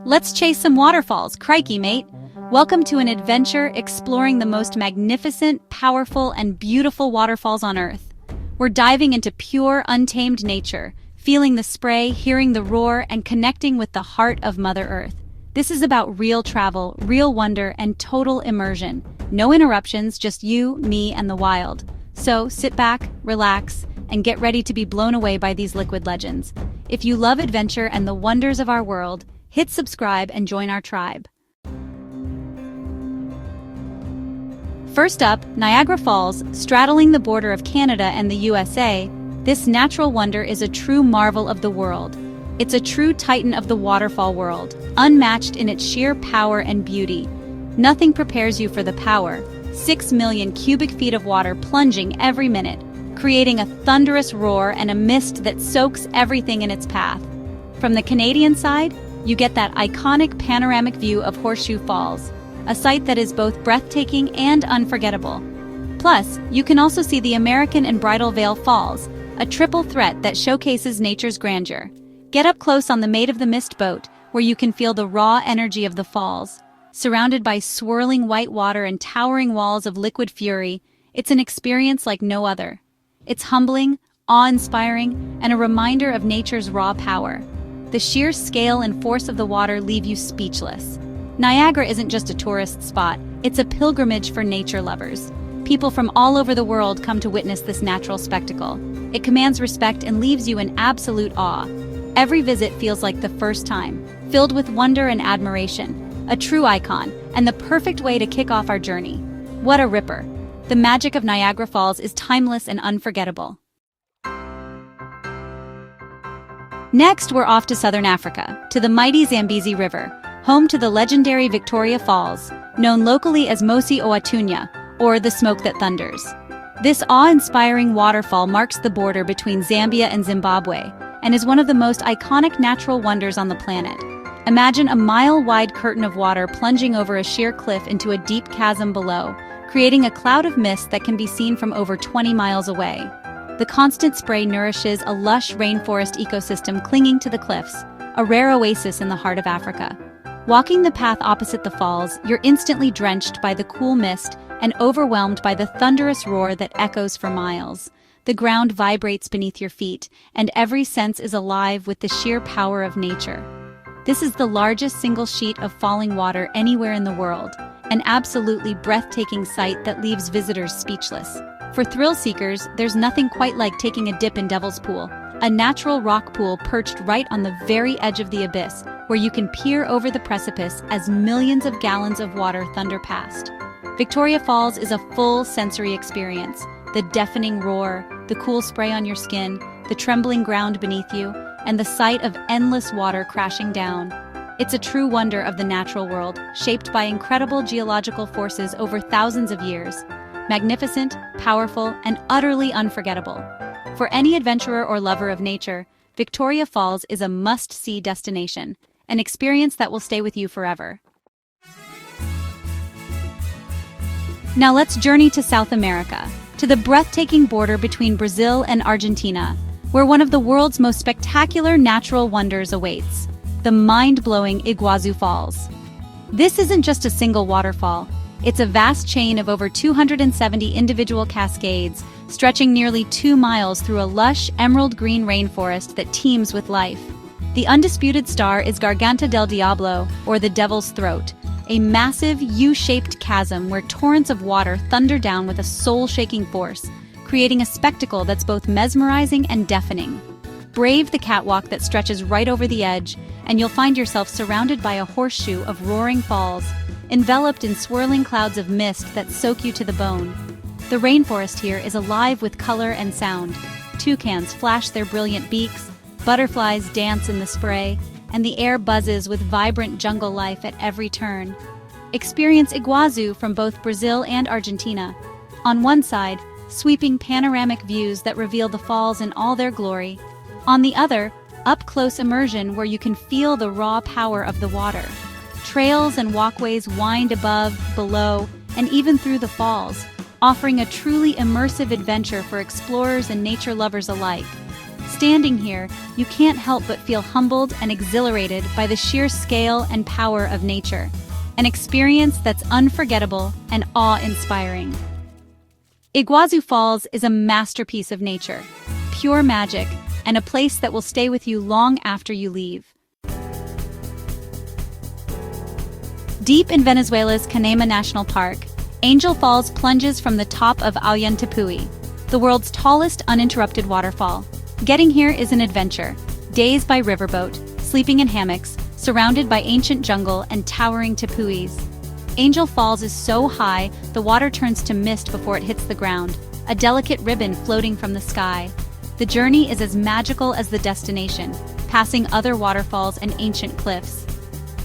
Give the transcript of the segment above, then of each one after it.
Let's chase some waterfalls, crikey, mate. Welcome to an adventure exploring the most magnificent, powerful, and beautiful waterfalls on Earth. We're diving into pure, untamed nature, feeling the spray, hearing the roar, and connecting with the heart of Mother Earth. This is about real travel, real wonder, and total immersion. No interruptions, just you, me, and the wild. So sit back, relax, and get ready to be blown away by these liquid legends. If you love adventure and the wonders of our world, hit subscribe and join our tribe. First up, Niagara Falls, straddling the border of Canada and the USA, this natural wonder is a true marvel of the world. It's a true titan of the waterfall world, unmatched in its sheer power and beauty. Nothing prepares you for the power. 6 million cubic feet of water plunging every minute, creating a thunderous roar and a mist that soaks everything in its path. From the Canadian side, you get that iconic panoramic view of Horseshoe Falls, a sight that is both breathtaking and unforgettable. Plus, you can also see the American and Bridal Veil Falls, a triple threat that showcases nature's grandeur. Get up close on the Maid of the Mist boat, where you can feel the raw energy of the falls. Surrounded by swirling white water and towering walls of liquid fury, it's an experience like no other. It's humbling, awe-inspiring, and a reminder of nature's raw power. The sheer scale and force of the water leave you speechless. Niagara isn't just a tourist spot, it's a pilgrimage for nature lovers. People from all over the world come to witness this natural spectacle. It commands respect and leaves you in absolute awe. Every visit feels like the first time, filled with wonder and admiration, a true icon, and the perfect way to kick off our journey. What a ripper! The magic of Niagara Falls is timeless and unforgettable. Next, we're off to southern Africa, to the mighty Zambezi River, home to the legendary Victoria Falls, known locally as Mosi Oatunya, or the smoke that thunders. This awe-inspiring waterfall marks the border between Zambia and Zimbabwe, and is one of the most iconic natural wonders on the planet. Imagine a mile-wide curtain of water plunging over a sheer cliff into a deep chasm below, creating a cloud of mist that can be seen from over 20 miles away. The constant spray nourishes a lush rainforest ecosystem clinging to the cliffs, a rare oasis in the heart of Africa. Walking the path opposite the falls, you're instantly drenched by the cool mist and overwhelmed by the thunderous roar that echoes for miles. The ground vibrates beneath your feet, and every sense is alive with the sheer power of nature. This is the largest single sheet of falling water anywhere in the world, an absolutely breathtaking sight that leaves visitors speechless. For thrill seekers, there's nothing quite like taking a dip in Devil's Pool, a natural rock pool perched right on the very edge of the abyss, where you can peer over the precipice as millions of gallons of water thunder past. Victoria Falls is a full sensory experience. The deafening roar, the cool spray on your skin, the trembling ground beneath you, and the sight of endless water crashing down. It's a true wonder of the natural world, shaped by incredible geological forces over thousands of years. Magnificent, powerful, and utterly unforgettable. For any adventurer or lover of nature, Victoria Falls is a must-see destination, an experience that will stay with you forever. Now let's journey to South America, to the breathtaking border between Brazil and Argentina, where one of the world's most spectacular natural wonders awaits, the mind-blowing Iguazu Falls. This isn't just a single waterfall, it's a vast chain of over 270 individual cascades, stretching nearly 2 miles through a lush, emerald-green rainforest that teems with life. The undisputed star is Garganta del Diablo, or the Devil's Throat, a massive U-shaped chasm where torrents of water thunder down with a soul-shaking force, creating a spectacle that's both mesmerizing and deafening. Brave the catwalk that stretches right over the edge, and you'll find yourself surrounded by a horseshoe of roaring falls, enveloped in swirling clouds of mist that soak you to the bone. The rainforest here is alive with color and sound. Toucans flash their brilliant beaks, butterflies dance in the spray, and the air buzzes with vibrant jungle life at every turn. Experience Iguazu from both Brazil and Argentina. On one side, sweeping panoramic views that reveal the falls in all their glory. On the other, up-close immersion where you can feel the raw power of the water. Trails and walkways wind above, below, and even through the falls, offering a truly immersive adventure for explorers and nature lovers alike. Standing here, you can't help but feel humbled and exhilarated by the sheer scale and power of nature. An experience that's unforgettable and awe-inspiring. Iguazu Falls is a masterpiece of nature, pure magic, and a place that will stay with you long after you leave. Deep in Venezuela's Canema National Park, Angel Falls plunges from the top of Ollantaytambo, the world's tallest uninterrupted waterfall. Getting here is an adventure. Days by riverboat, sleeping in hammocks, surrounded by ancient jungle and towering tepuis. Angel Falls is so high, the water turns to mist before it hits the ground, a delicate ribbon floating from the sky. The journey is as magical as the destination, passing other waterfalls and ancient cliffs.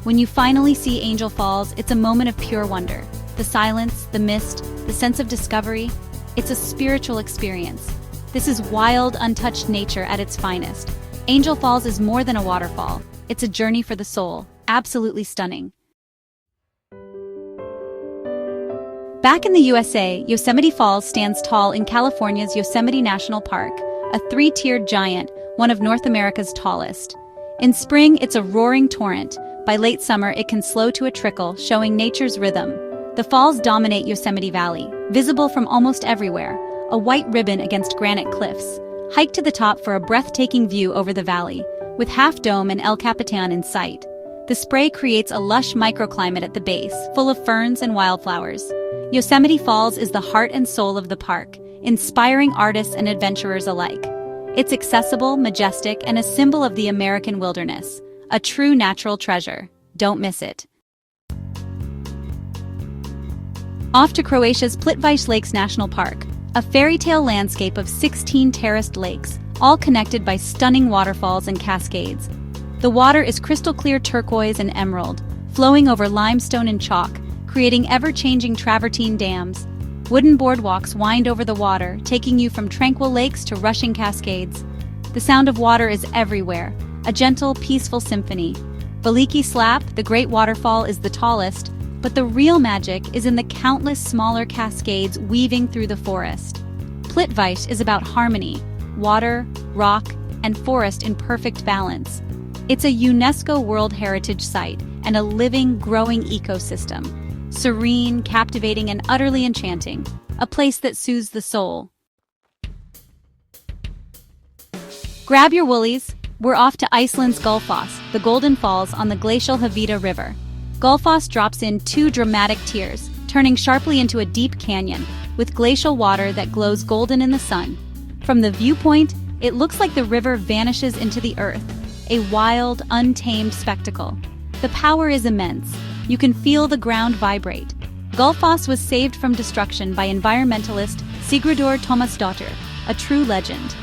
When you finally see Angel Falls, it's a moment of pure wonder. The silence, the mist, the sense of discovery, it's a spiritual experience. This is wild, untouched nature at its finest. Angel Falls is more than a waterfall. It's a journey for the soul. Absolutely stunning. Back in the USA, Yosemite Falls stands tall in California's Yosemite National Park, a three-tiered giant, one of North America's tallest. In spring, it's a roaring torrent. By late summer, it can slow to a trickle, showing nature's rhythm. The falls dominate Yosemite Valley, visible from almost everywhere, a white ribbon against granite cliffs. Hike to the top for a breathtaking view over the valley, with Half Dome and El Capitan in sight. The spray creates a lush microclimate at the base, full of ferns and wildflowers. Yosemite Falls is the heart and soul of the park, inspiring artists and adventurers alike. It's accessible, majestic, and a symbol of the American wilderness. A true natural treasure. Don't miss it. Off to Croatia's Plitvice Lakes National Park, a fairy tale landscape of 16 terraced lakes, all connected by stunning waterfalls and cascades. The water is crystal clear turquoise and emerald, flowing over limestone and chalk, creating ever-changing travertine dams. Wooden boardwalks wind over the water, taking you from tranquil lakes to rushing cascades. The sound of water is everywhere, a gentle, peaceful symphony. Veliki Slap, the great waterfall, is the tallest, but the real magic is in the countless smaller cascades weaving through the forest. Plitvice is about harmony, water, rock, and forest in perfect balance. It's a UNESCO World Heritage Site and a living, growing ecosystem. Serene, captivating, and utterly enchanting. A place that soothes the soul. Grab your woolies. We're off to Iceland's Gullfoss, the Golden Falls on the glacial Havita River. Gullfoss drops in two dramatic tiers, turning sharply into a deep canyon, with glacial water that glows golden in the sun. From the viewpoint, it looks like the river vanishes into the earth, a wild, untamed spectacle. The power is immense. You can feel the ground vibrate. Gullfoss was saved from destruction by environmentalist Sigridur Tómasdóttir, a true legend.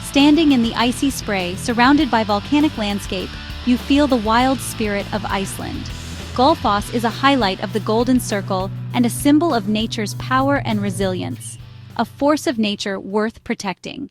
Standing in the icy spray, surrounded by volcanic landscape, you feel the wild spirit of Iceland. Gullfoss is a highlight of the Golden Circle and a symbol of nature's power and resilience. A force of nature worth protecting.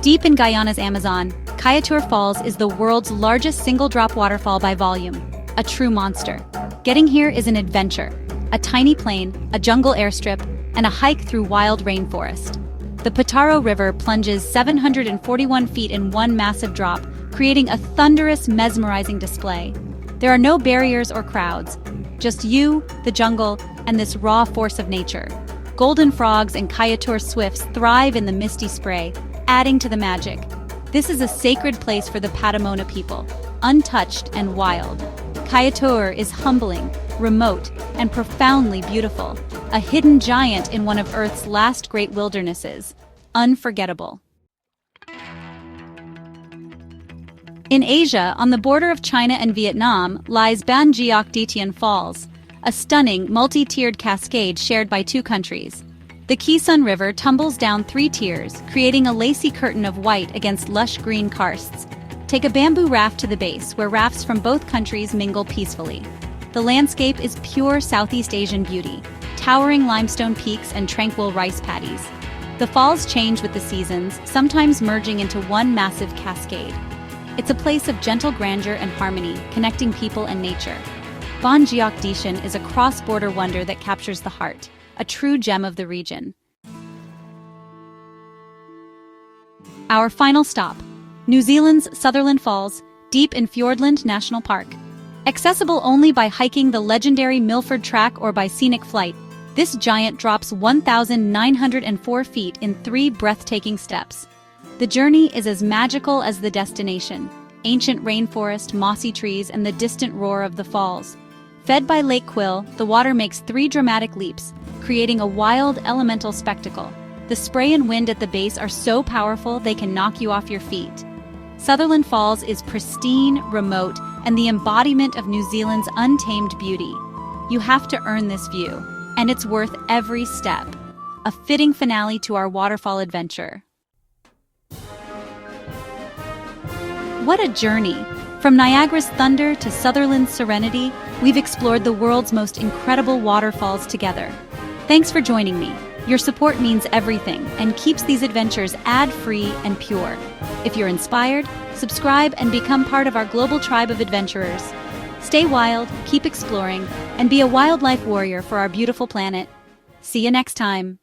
Deep in Guyana's Amazon, Caiatur Falls is the world's largest single-drop waterfall by volume, a true monster. Getting here is an adventure. A tiny plane, a jungle airstrip, and a hike through wild rainforest. The Pitaro River plunges 741 feet in one massive drop, creating a thunderous, mesmerizing display. There are no barriers or crowds, just you, the jungle, and this raw force of nature. Golden frogs and Caiatur swifts thrive in the misty spray, adding to the magic. This is a sacred place for the Patamona people, untouched and wild. Caiatur is humbling, remote, and profoundly beautiful, a hidden giant in one of Earth's last great wildernesses. Unforgettable. In Asia, on the border of China and Vietnam, lies Ban Giok Ditian Falls, a stunning, multi-tiered cascade shared by two countries. The Kisun River tumbles down 3 tiers, creating a lacy curtain of white against lush green karsts. Take a bamboo raft to the base, where rafts from both countries mingle peacefully. The landscape is pure Southeast Asian beauty, towering limestone peaks and tranquil rice paddies. The falls change with the seasons, sometimes merging into one massive cascade. It's a place of gentle grandeur and harmony, connecting people and nature. Ban Giok Ditian is a cross-border wonder that captures the heart, a true gem of the region. Our final stop, New Zealand's Sutherland Falls, deep in Fiordland National Park. Accessible only by hiking the legendary Milford Track or by scenic flight, this giant drops 1,904 feet in 3 breathtaking steps. The journey is as magical as the destination. Ancient rainforest, mossy trees, and the distant roar of the falls. Fed by Lake Quill, the water makes 3 dramatic leaps, creating a wild, elemental spectacle. The spray and wind at the base are so powerful they can knock you off your feet. Sutherland Falls is pristine, remote, and the embodiment of New Zealand's untamed beauty. You have to earn this view, and it's worth every step. A fitting finale to our waterfall adventure. What a journey! From Niagara's thunder to Sutherland's serenity, we've explored the world's most incredible waterfalls together. Thanks for joining me. Your support means everything and keeps these adventures ad-free and pure. If you're inspired, subscribe and become part of our global tribe of adventurers. Stay wild, keep exploring, and be a wildlife warrior for our beautiful planet. See you next time.